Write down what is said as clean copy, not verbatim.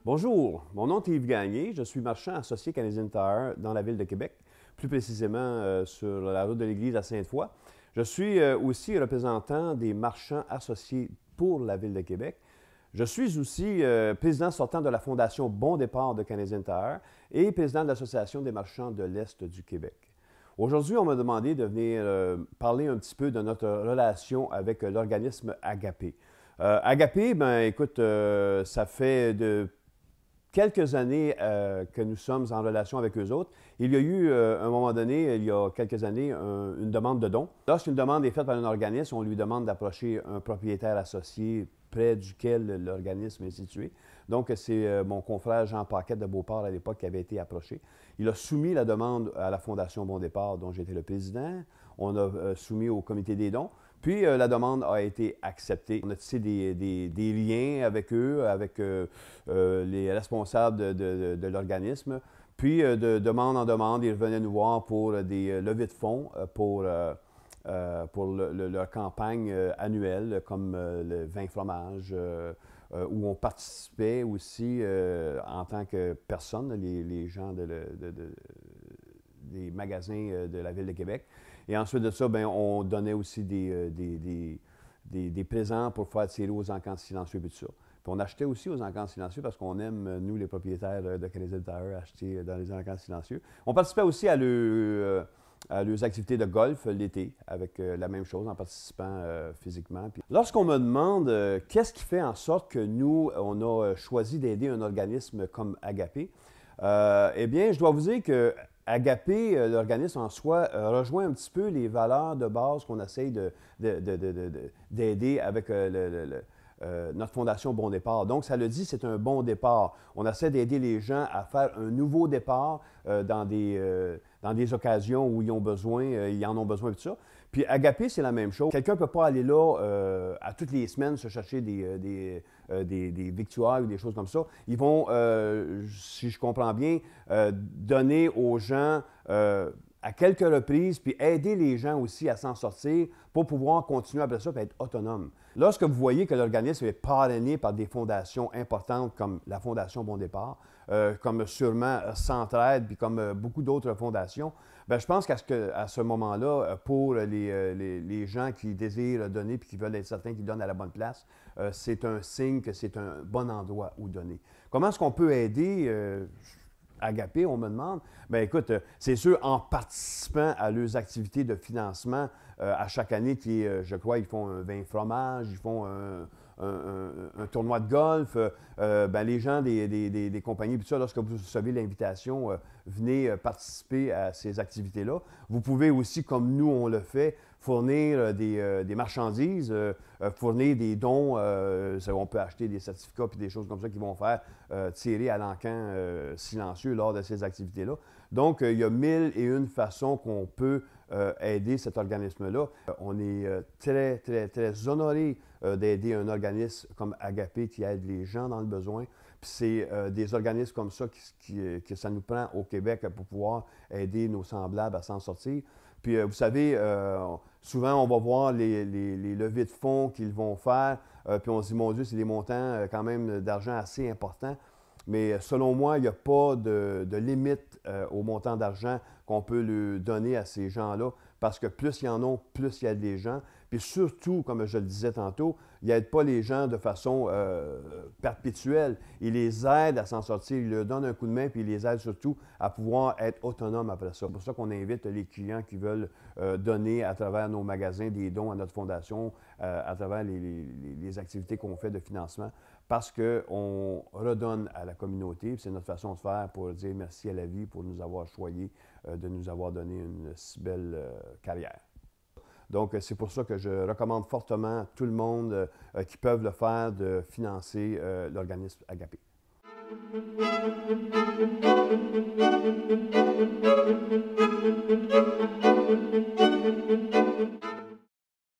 Bonjour, mon nom est Yves Gagné, je suis marchand associé Canadian Tire dans la ville de Québec, plus précisément sur la route de l'Église à Sainte-Foy. Je suis aussi représentant des marchands associés pour la ville de Québec. Je suis aussi président sortant de la Fondation Bon Départ de Canadian Tire et président de l'Association des marchands de l'Est du Québec. Aujourd'hui, on m'a demandé de venir parler un petit peu de notre relation avec l'organisme Agapé. Agapé, ben écoute, ça fait quelques années que nous sommes en relation avec eux autres. Il y a eu, à un moment donné, il y a quelques années, une demande de don. Lorsqu'une demande est faite par un organisme, on lui demande d'approcher un propriétaire associé près duquel l'organisme est situé. Donc, c'est mon confrère Jean Paquette de Beauport à l'époque qui avait été approché. Il a soumis la demande à la Fondation Bon Départ, dont j'étais le président. On a soumis au comité des dons. Puis, la demande a été acceptée. On a tissé des liens avec eux, avec les responsables de l'organisme. Puis, de demande en demande, ils revenaient nous voir pour des levées de fonds pour leur campagne annuelle, comme le vin fromage, où on participait aussi en tant que personne, les gens des magasins de la Ville de Québec. Et ensuite de ça, bien, on donnait aussi des présents pour faire tirer aux encans silencieux et tout ça. Puis on achetait aussi aux encans silencieux parce qu'on aime, nous, les propriétaires de Canadian Tire, acheter dans les encans silencieux. On participait aussi à leurs activités de golf l'été, avec la même chose, en participant physiquement. Puis, lorsqu'on me demande qu'est-ce qui fait en sorte que nous, on a choisi d'aider un organisme comme Agapé, eh bien, je dois vous dire que Agapé, l'organisme en soi, rejoint un petit peu les valeurs de base qu'on essaye d'aider avec notre Fondation Bon Départ. Donc, ça le dit, c'est un bon départ. On essaie d'aider les gens à faire un nouveau départ dans des occasions où ils ont besoin, ils en ont besoin et tout ça. Puis Agapé, c'est la même chose. Quelqu'un ne peut pas aller là à toutes les semaines se chercher des victuailles ou des choses comme ça. Ils vont, si je comprends bien, donner aux gens à quelques reprises, puis aider les gens aussi à s'en sortir pour pouvoir continuer après ça et être autonome. Lorsque vous voyez que l'organisme est parrainé par des fondations importantes comme la Fondation Bon Départ, comme sûrement Centraide, puis comme beaucoup d'autres fondations, bien, je pense qu'à ce moment-là, pour les gens qui désirent donner puis qui veulent être certains qu'ils donnent à la bonne place, c'est un signe que c'est un bon endroit où donner. Comment est-ce qu'on peut aider Agapé, on me demande? Bien, écoute, c'est sûr, en participant à leurs activités de financement à chaque année, qui, je crois, ils font un vin fromage, ils font un tournoi de golf. Ben, les gens des compagnies, puis ça, lorsque vous recevez l'invitation, venez participer à ces activités-là. Vous pouvez aussi, comme nous, on le fait, fournir des marchandises, fournir des dons. On peut acheter des certificats puis des choses comme ça qui vont faire tirer à l'encan silencieux lors de ces activités-là. Donc, il y a 1001 façons qu'on peut aider cet organisme-là. On est très, très, très honoré d'aider un organisme comme Agapé qui aide les gens dans le besoin. Puis c'est des organismes comme ça que ça nous prend au Québec pour pouvoir aider nos semblables à s'en sortir. Puis vous savez, souvent on va voir les levées de fonds qu'ils vont faire, puis on se dit, mon Dieu, c'est des montants quand même d'argent assez importants. Mais selon moi, il n'y a pas de limite au montant d'argent qu'on peut lui donner à ces gens-là, parce que plus il y en a, plus il y a des gens. Puis surtout, comme je le disais tantôt, il n'aide pas les gens de façon perpétuelle. Il les aide à s'en sortir, il leur donne un coup de main, puis il les aide surtout à pouvoir être autonomes après ça. C'est pour ça qu'on invite les clients qui veulent donner à travers nos magasins des dons à notre fondation, à travers les activités qu'on fait de financement, parce qu'on redonne à la communauté. C'est notre façon de faire pour dire merci à la vie pour nous avoir choyés, de nous avoir donné une si belle carrière. Donc, c'est pour ça que je recommande fortement à tout le monde qui peuvent le faire de financer l'organisme Agapé.